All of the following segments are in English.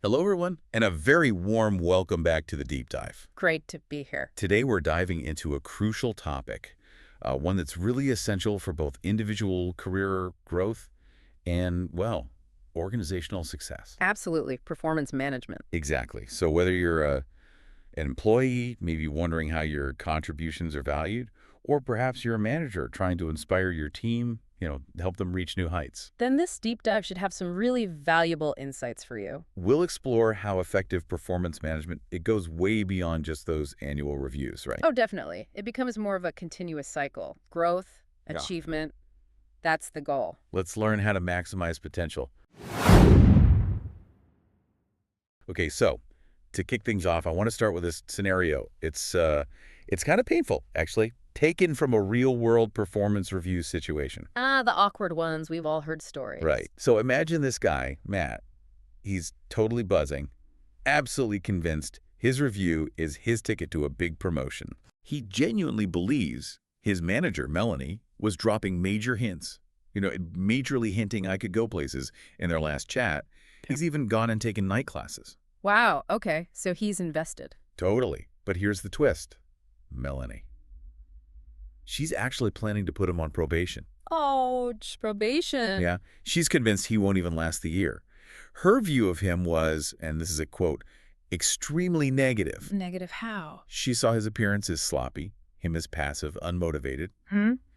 Hello, everyone, and a very warm welcome back to the Deep Dive. Great to be here. Today, we're diving into a crucial topic, one that's really essential for both individual career growth and, well, organizational success. Absolutely. Performance management. Exactly. So whether you're an employee, maybe wondering how your contributions are valued, or perhaps you're a manager trying to inspire your team, help them reach new heights. Then this deep dive should have some really valuable insights for you. We'll explore how effective performance management, it goes way beyond just those annual reviews, right? Oh, definitely. It becomes more of a continuous cycle. Growth, Yeah. achievement, that's the goal. Let's learn how to maximize potential. Okay, so to kick things off, I want to start with this scenario. It's kind of painful, actually, taken from a real-world performance review situation. Ah, the awkward ones. We've all heard stories. Right. So imagine this guy, Matt. He's totally buzzing, absolutely convinced his review is his ticket to a big promotion. He genuinely believes his manager, Melanie, was dropping major hints, majorly hinting I could go places in their last chat. He's even gone and taken night classes. Wow. Okay. So he's invested. Totally. But here's the twist. Melanie. She's actually planning to put him on probation. Oh, probation. Yeah. She's convinced he won't even last the year. Her view of him was, and this is a quote, extremely negative. Negative how? She saw his appearance as sloppy, him as passive, unmotivated,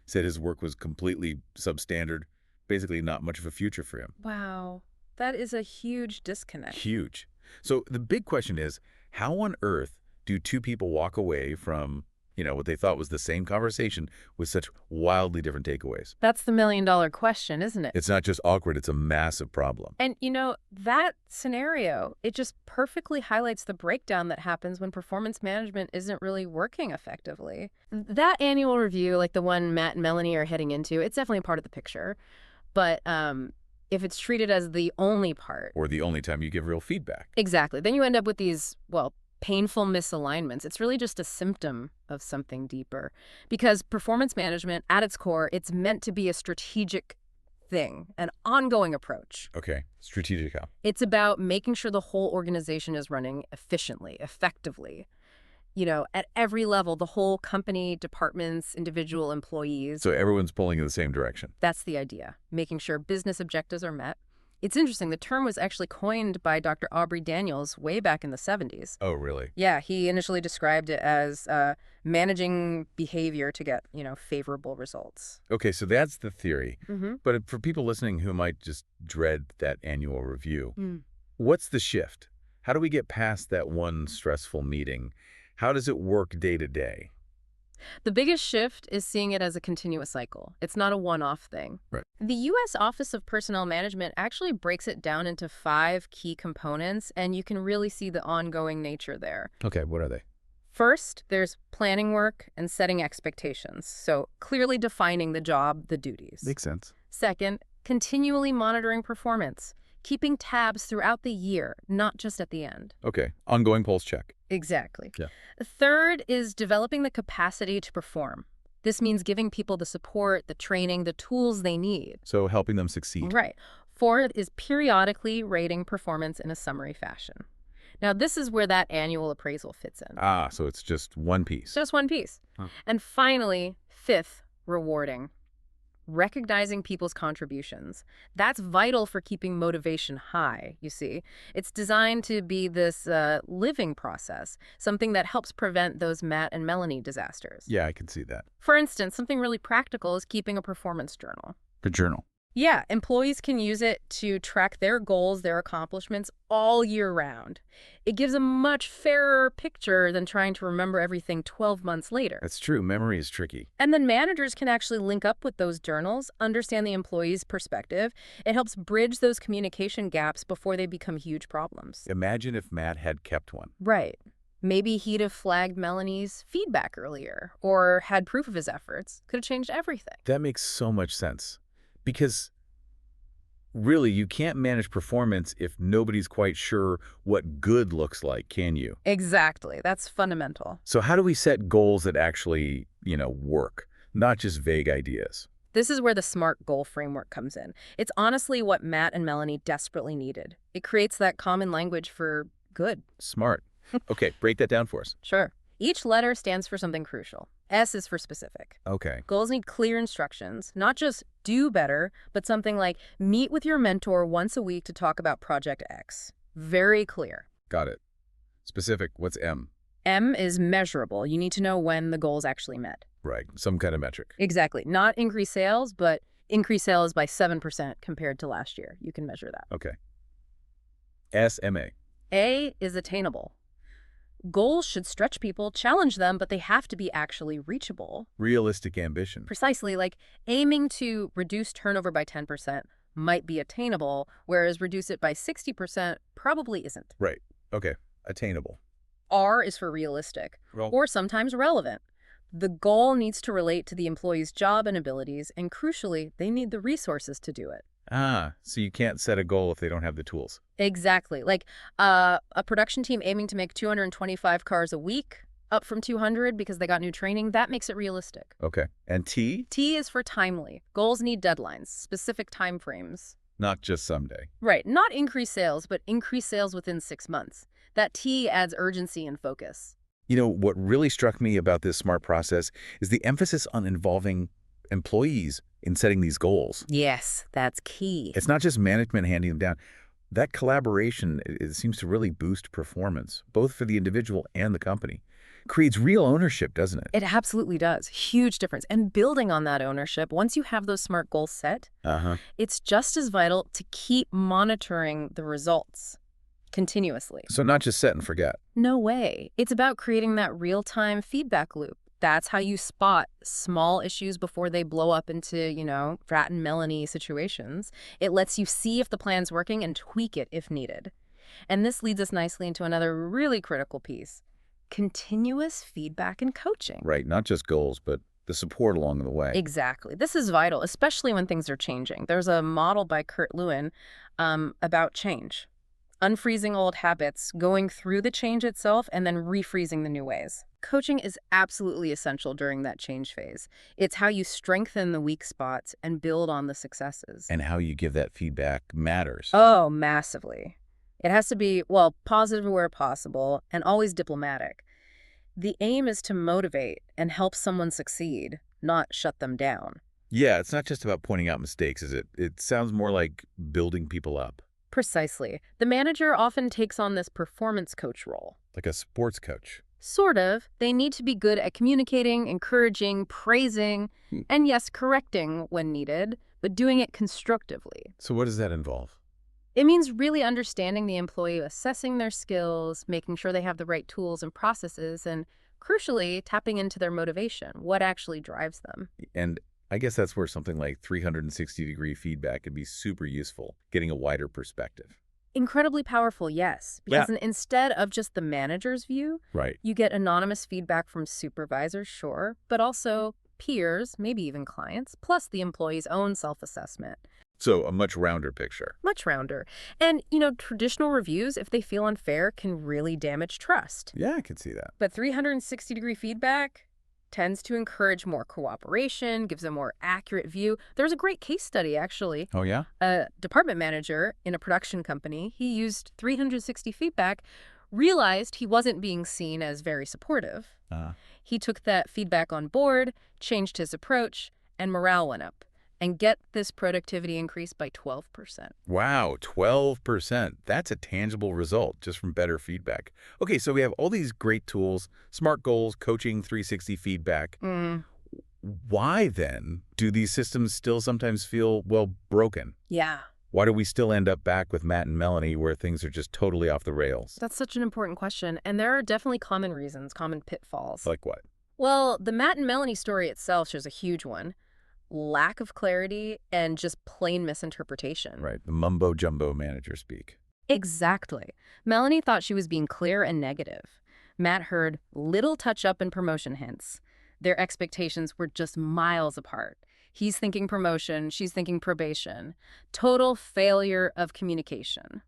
said his work was completely substandard, basically not much of a future for him. Wow. That is a huge disconnect. Huge. So the big question is, how on earth do two people walk away from, what they thought was the same conversation with such wildly different takeaways? That's the million-dollar question, isn't it? It's not just awkward, it's a massive problem. And, that scenario, it just perfectly highlights the breakdown that happens when performance management isn't really working effectively. That annual review, like the one Matt and Melanie are heading into, it's definitely part of the picture. But if it's treated as the only part. Or the only time you give real feedback. Exactly. Then you end up with these, painful misalignments. It's really just a symptom of something deeper. Because performance management, at its core, it's meant to be a strategic thing, an ongoing approach. Okay. Strategic how? It's about making sure the whole organization is running efficiently, effectively. At every level, the whole company, departments, individual employees. So everyone's pulling in the same direction. That's the idea, making sure business objectives are met. It's interesting. The term was actually coined by Dr. Aubrey Daniels way back in the 70s. Oh, really? Yeah, he initially described it as managing behavior to get, favorable results. Okay, so that's the theory. But for people listening who might just dread that annual review, what's the shift? How do we get past that one stressful meeting? How does it work day to day? The biggest shift is seeing it as a continuous cycle. It's not a one-off thing. Right. The U.S. Office of Personnel Management actually breaks it down into 5 key components, and you can really see the ongoing nature there. Okay, what are they? First, there's planning work and setting expectations. So clearly defining the job, the duties. Makes sense. Second, continually monitoring performance, keeping tabs throughout the year, not just at the end. Okay, ongoing pulse check. Exactly. Yeah. Third is developing the capacity to perform. This means giving people the support, the training, the tools they need. So helping them succeed. Right. Fourth is periodically rating performance in a summary fashion. Now, this is where that annual appraisal fits in. Ah, so it's just one piece. Just one piece. Huh. And finally, fifth, rewarding. Recognizing people's contributions. That's vital for keeping motivation high, you see. It's designed to be this living process, something that helps prevent those Matt and Melanie disasters. Yeah, I can see that. For instance, something really practical is keeping a performance journal. The journal. Yeah, employees can use it to track their goals, their accomplishments all year round. It gives a much fairer picture than trying to remember everything 12 months later. That's true. Memory is tricky. And then managers can actually link up with those journals, understand the employee's perspective. It helps bridge those communication gaps before they become huge problems. Imagine if Matt had kept one. Right. Maybe he'd have flagged Melanie's feedback earlier or had proof of his efforts. Could have changed everything. That makes so much sense. Because really, you can't manage performance if nobody's quite sure what good looks like, can you? Exactly. That's fundamental. So how do we set goals that actually, work, not just vague ideas? This is where the SMART goal framework comes in. It's honestly what Matt and Melanie desperately needed. It creates that common language for good. Smart. Okay, break that down for us. Sure. Each letter stands for something crucial. S is for specific. Okay. Goals need clear instructions, not just do better, but something like meet with your mentor once a week to talk about Project X. Very clear. Got it. Specific, what's M? M is measurable. You need to know when the goal is actually met. Right, some kind of metric. Exactly. Not increase sales, but increase sales by 7% compared to last year. You can measure that. Okay. SMA. A is attainable. Goals should stretch people, challenge them, but they have to be actually reachable. Realistic ambition. Precisely, like aiming to reduce turnover by 10% might be attainable, whereas reduce it by 60% probably isn't. Right. Okay. Attainable. R is for realistic, Well, or sometimes relevant. The goal needs to relate to the employee's job and abilities, and crucially, they need the resources to do it. so you can't set a goal if they don't have the tools. Exactly. Like a production team aiming to make 225 cars a week, up from 200 because they got new training, that makes it realistic. Okay. And T? T is for timely. Goals need deadlines, specific time frames. Not just someday. Right. Not increase sales, but increase sales within 6 months. That T adds urgency and focus. You know, what really struck me about this SMART process is the emphasis on involving employees in setting these goals. Yes, that's key. It's not just management handing them down. That collaboration, it seems to really boost performance, both for the individual and the company. Creates real ownership, doesn't it? It absolutely does. Huge difference. And building on that ownership, once you have those SMART goals set, it's just as vital to keep monitoring the results continuously. So not just set and forget. No way. It's about creating that real-time feedback loop. That's how you spot small issues before they blow up into, Frat and Melanie situations. It lets you see if the plan's working and tweak it if needed. And this leads us nicely into another really critical piece: continuous feedback and coaching. Right, not just goals, but the support along the way. Exactly. This is vital, especially when things are changing. There's a model by Kurt Lewin about change. Unfreezing old habits, going through the change itself, and then refreezing the new ways. Coaching is absolutely essential during that change phase. It's how you strengthen the weak spots and build on the successes. And how you give that feedback matters. Oh, massively. It has to be, positive where possible and always diplomatic. The aim is to motivate and help someone succeed, not shut them down. Yeah, it's not just about pointing out mistakes, is it? It sounds more like building people up. Precisely. The manager often takes on this performance coach role. Like a sports coach. Sort of. They need to be good at communicating, encouraging, praising, and yes, correcting when needed, but doing it constructively. So what does that involve? It means really understanding the employee, assessing their skills, making sure they have the right tools and processes, and crucially, tapping into their motivation, what actually drives them. And I guess that's where something like 360-degree feedback can be super useful, getting a wider perspective. Incredibly powerful, yes. Because instead of just the manager's view, Right. you get anonymous feedback from supervisors, sure, but also peers, maybe even clients, plus the employee's own self-assessment. So a much rounder picture. Much rounder. And, traditional reviews, if they feel unfair, can really damage trust. Yeah, I can see that. But 360-degree feedback tends to encourage more cooperation, gives a more accurate view. There's a great case study, actually. Oh, yeah? A department manager in a production company, he used 360 feedback, realized he wasn't being seen as very supportive. He took that feedback on board, changed his approach, and morale went up. And get this productivity increase by 12%. Wow, 12%. That's a tangible result just from better feedback. Okay, so we have all these great tools, SMART goals, coaching, 360 feedback. Why then do these systems still sometimes feel, broken? Yeah. Why do we still end up back with Matt and Melanie where things are just totally off the rails? That's such an important question. And there are definitely common reasons, common pitfalls. Like what? Well, the Matt and Melanie story itself shows a huge one. Lack of clarity and just plain misinterpretation. Right, the mumbo-jumbo manager speak. Exactly. Melanie thought she was being clear and negative. Matt heard little touch-up and promotion hints. Their expectations were just miles apart. He's thinking promotion, she's thinking probation. Total failure of communication.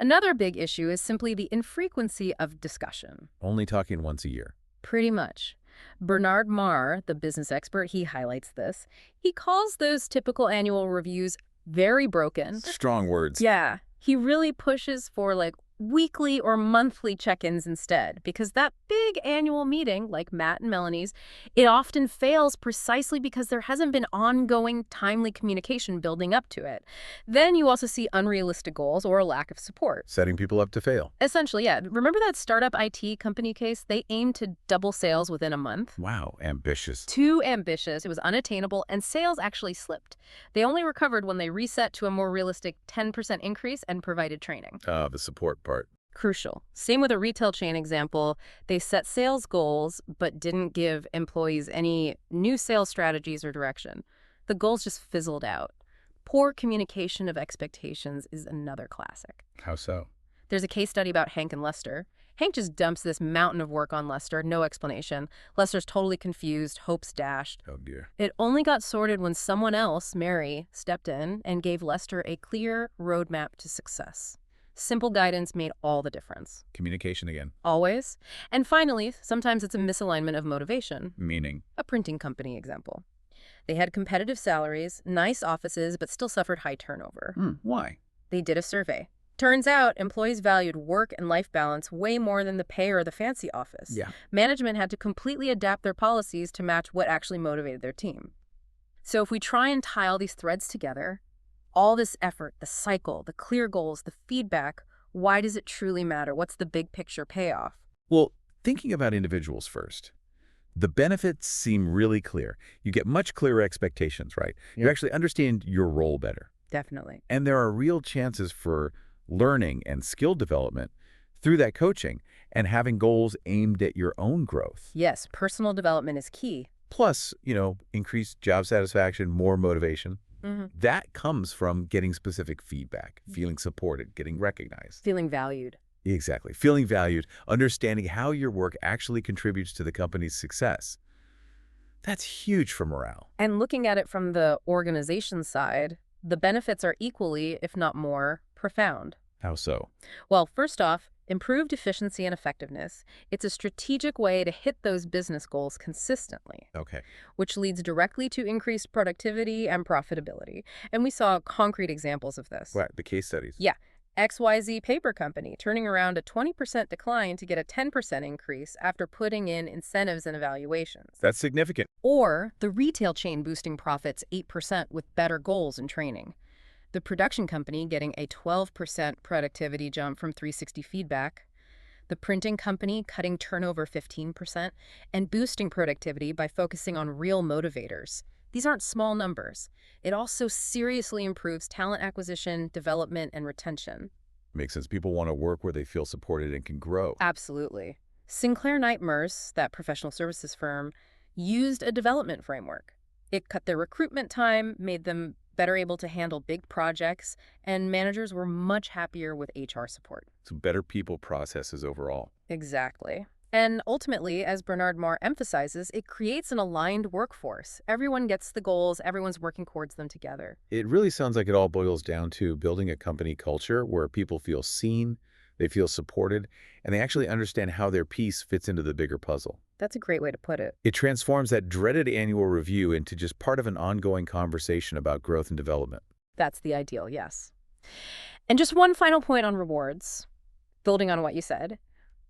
Another big issue is simply the infrequency of discussion. Only talking once a year. Pretty much. Bernard Marr, the business expert, he highlights this. He calls those typical annual reviews very broken. Strong words. Yeah, he really pushes for like weekly or monthly check-ins instead, because that big annual meeting, like Matt and Melanie's, it often fails precisely because there hasn't been ongoing, timely communication building up to it. Then you also see unrealistic goals or a lack of support. Setting people up to fail. Essentially, yeah. Remember that startup IT company case? They aimed to double sales within a month. Wow, ambitious. Too ambitious, it was unattainable, and sales actually slipped. They only recovered when they reset to a more realistic 10% increase and provided training. The support part. Crucial. Same with a retail chain example. They set sales goals, but didn't give employees any new sales strategies or direction. The goals just fizzled out. Poor communication of expectations is another classic. How so? There's a case study about Hank and Lester. Hank just dumps this mountain of work on Lester, no explanation. Lester's totally confused, hopes dashed. Oh, dear. It only got sorted when someone else, Mary, stepped in and gave Lester a clear roadmap to success. Simple guidance made all the difference. Communication again. Always. And finally, sometimes it's a misalignment of motivation. Meaning? A printing company example. They had competitive salaries, nice offices, but still suffered high turnover. Why? They did a survey. Turns out employees valued work and life balance way more than the pay or the fancy office. Yeah. Management had to completely adapt their policies to match what actually motivated their team. So if we try and tie all these threads together, all this effort, the cycle, the clear goals, the feedback, why does it truly matter? What's the big picture payoff? Well, thinking about individuals first, the benefits seem really clear. You get much clearer expectations, right? You actually understand your role better. Definitely. And there are real chances for learning and skill development through that coaching and having goals aimed at your own growth. Yes, personal development is key. Plus, increased job satisfaction, more motivation. That comes from getting specific feedback, feeling supported, getting recognized. Feeling valued. Exactly. Feeling valued, understanding how your work actually contributes to the company's success. That's huge for morale. And looking at it from the organization side, the benefits are equally, if not more, profound. How so? Well, first off, improved efficiency and effectiveness. It's a strategic way to hit those business goals consistently. Okay. Which leads directly to increased productivity and profitability. And we saw concrete examples of this. Right, the case studies. Yeah. XYZ paper company turning around a 20% decline to get a 10% increase after putting in incentives and evaluations. That's significant. Or the retail chain boosting profits 8% with better goals and training. The production company getting a 12% productivity jump from 360 feedback. The printing company cutting turnover 15% and boosting productivity by focusing on real motivators. These aren't small numbers. It also seriously improves talent acquisition, development, and retention. Makes sense. People want to work where they feel supported and can grow. Absolutely. Sinclair Knight Merce, that professional services firm, used a development framework. It cut their recruitment time, made them better able to handle big projects, and managers were much happier with HR support. So better people processes overall. Exactly. And ultimately, as Bernard Marr emphasizes, it creates an aligned workforce. Everyone gets the goals, everyone's working towards them together. It really sounds like it all boils down to building a company culture where people feel seen, they feel supported, and they actually understand how their piece fits into the bigger puzzle. That's a great way to put it. It transforms that dreaded annual review into just part of an ongoing conversation about growth and development. That's the ideal, yes. And just one final point on rewards, building on what you said.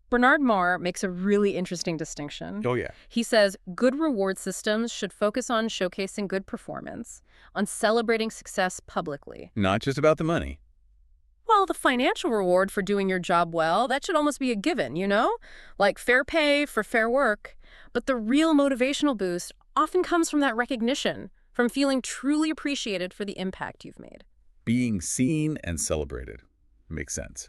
Bernard Marr makes a really interesting distinction. Oh, yeah. He says good reward systems should focus on showcasing good performance, on celebrating success publicly. Not just about the money. Well, the financial reward for doing your job well, that should almost be a given, you know? Like fair pay for fair work. But the real motivational boost often comes from that recognition, from feeling truly appreciated for the impact you've made. Being seen and celebrated. Makes sense.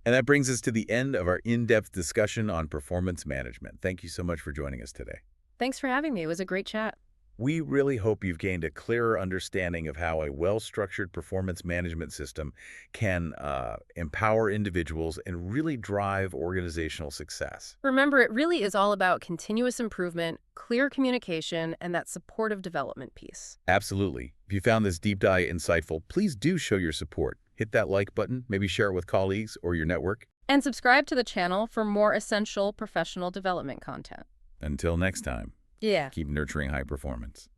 And that brings us to the end of our in-depth discussion on performance management. Thank you so much for joining us today. Thanks for having me. It was a great chat. We really hope you've gained a clearer understanding of how a well-structured performance management system can empower individuals and really drive organizational success. Remember, it really is all about continuous improvement, clear communication, and that supportive development piece. Absolutely. If you found this deep dive insightful, please do show your support. Hit that like button, maybe share it with colleagues or your network. And subscribe to the channel for more essential professional development content. Until next time, Yeah. keep nurturing high performance.